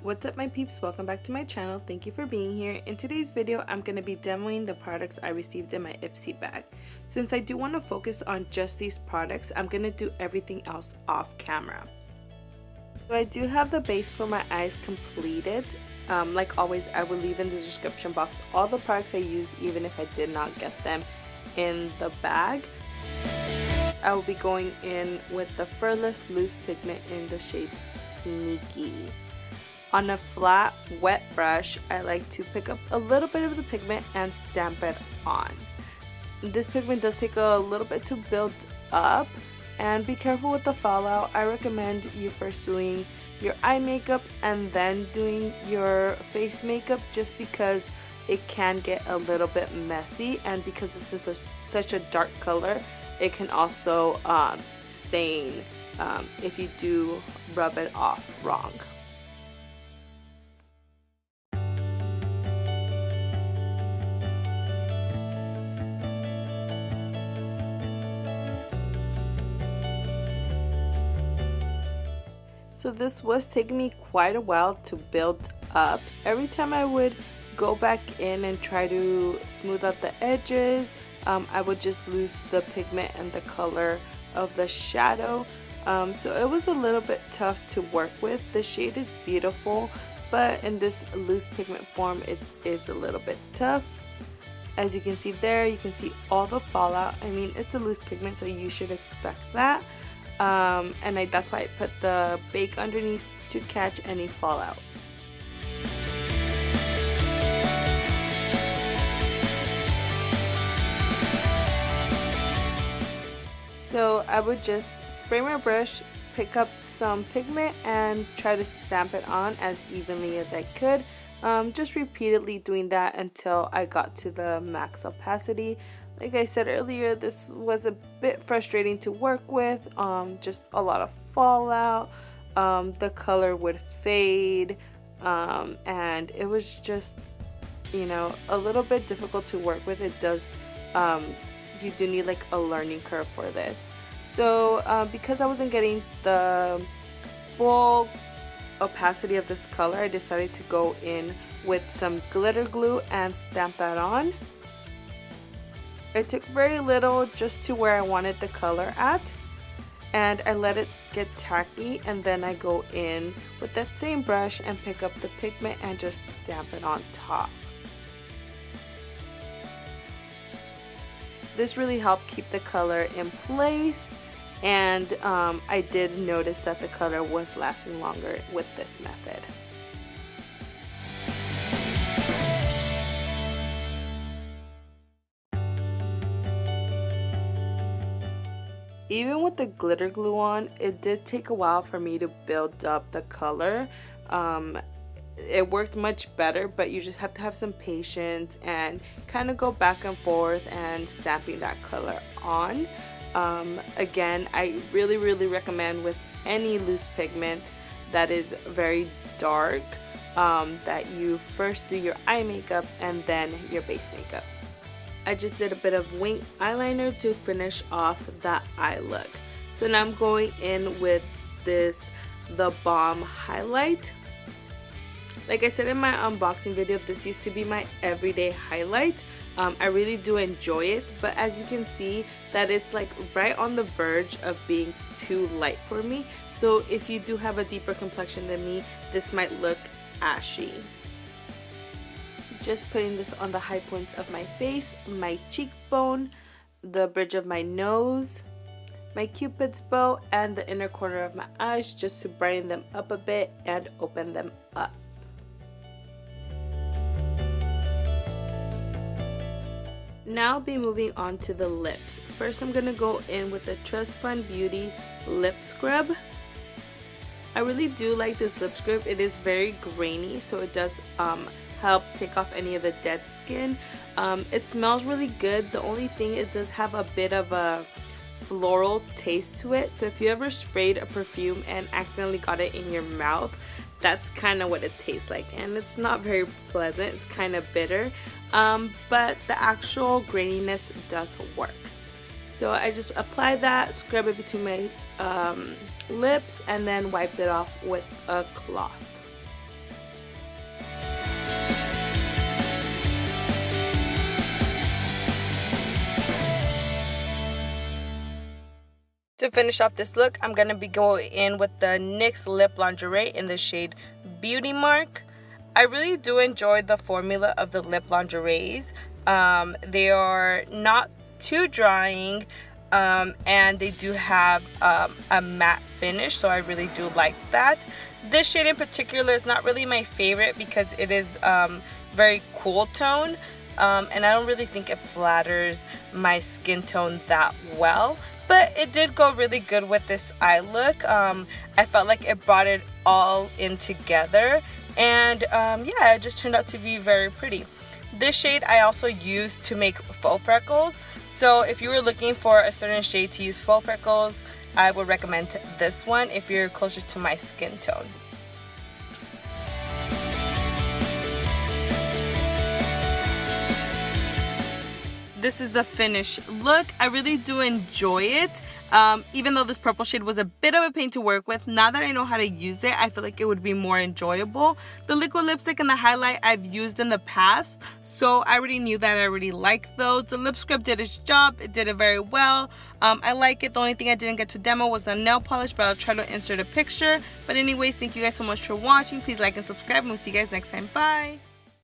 What's up my peeps, welcome back to my channel. Thank you for being here. In today's video I'm going to be demoing the products I received in my IPSY bag. Since I do want to focus on just these products, I'm going to do everything else off camera. So I do have the base for my eyes completed. Like always, I will leave in the description box all the products I use even if I did not get them in the bag. I will be going in with the Furless loose pigment in the shade Sneaky. On a flat, wet brush, I like to pick up a little bit of the pigment and stamp it on. This pigment does take a little bit to build up, and be careful with the fallout. I recommend you first doing your eye makeup and then doing your face makeup, just because it can get a little bit messy, and because this is such a dark color, it can also stain if you do rub it off wrong. So this was taking me quite a while to build up. Every time I would go back in and try to smooth out the edges, I would just lose the pigment and the color of the shadow. So it was a little bit tough to work with. The shade is beautiful, but in this loose pigment form it is a little bit tough. As you can see there, you can see all the fallout. I mean, it's a loose pigment, so you should expect that. And that's why I put the bake underneath to catch any fallout. So I would just spray my brush, pick up some pigment, and try to stamp it on as evenly as I could. Just repeatedly doing that until I got to the max opacity. Like I said earlier, this was a bit frustrating to work with, just a lot of fallout, the color would fade, and it was just, you know, a little bit difficult to work with. It does, you do need like a learning curve for this. So because I wasn't getting the full opacity of this color, I decided to go in with some glitter glue and stamp that on. I took very little, just to where I wanted the color at, and I let it get tacky, and then I go in with that same brush and pick up the pigment and just stamp it on top. This really helped keep the color in place, and I did notice that the color was lasting longer with this method. Even with the glitter glue on, it did take a while for me to build up the color. It worked much better, but you just have to have some patience and kind of go back and forth and stamping that color on. Again, I really recommend with any loose pigment that is very dark, that you first do your eye makeup and then your base makeup. I just did a bit of wing eyeliner to finish off that eye look. So now I'm going in with the Balm highlight. Like I said in my unboxing video, this used to be my everyday highlight. I really do enjoy it, but as you can see that it's like right on the verge of being too light for me. So if you do have a deeper complexion than me, this might look ashy. Just putting this on the high points of my face, my cheekbone, the bridge of my nose, my cupid's bow, and the inner corner of my eyes, just to brighten them up a bit and open them up. Now I'll be moving on to the lips. First I'm going to go in with the Trust Fund Beauty lip scrub. I really do like this lip scrub. It is very grainy, so it does help take off any of the dead skin. It smells really good. The only thing, it does have a bit of a floral taste to it. So if you ever sprayed a perfume and accidentally got it in your mouth, that's kind of what it tastes like, and it's not very pleasant. It's kind of bitter, but the actual graininess does work. So I just applied that, scrub it between my lips, and then wiped it off with a cloth. To finish off this look, I'm going to be going in with the NYX Lip Lingerie in the shade Beauty Mark. I really do enjoy the formula of the lip lingeries. They are not too drying, and they do have a matte finish, so I really do like that. This shade in particular is not really my favorite because it is very cool tone, and I don't really think it flatters my skin tone that well. But it did go really good with this eye look. I felt like it brought it all in together, and yeah, it just turned out to be very pretty. This shade I also used to make faux freckles, so if you were looking for a certain shade to use faux freckles, I would recommend this one if you're closer to my skin tone. This is the finished look. I really do enjoy it. Even though this purple shade was a bit of a pain to work with, now that I know how to use it, I feel like it would be more enjoyable. The liquid lipstick and the highlight I've used in the past, so I already knew that I already liked those. The lip scrub did its job. It did it very well. I like it. The only thing I didn't get to demo was the nail polish, but I'll try to insert a picture. But anyways, thank you guys so much for watching. Please like and subscribe, and we'll see you guys next time. Bye!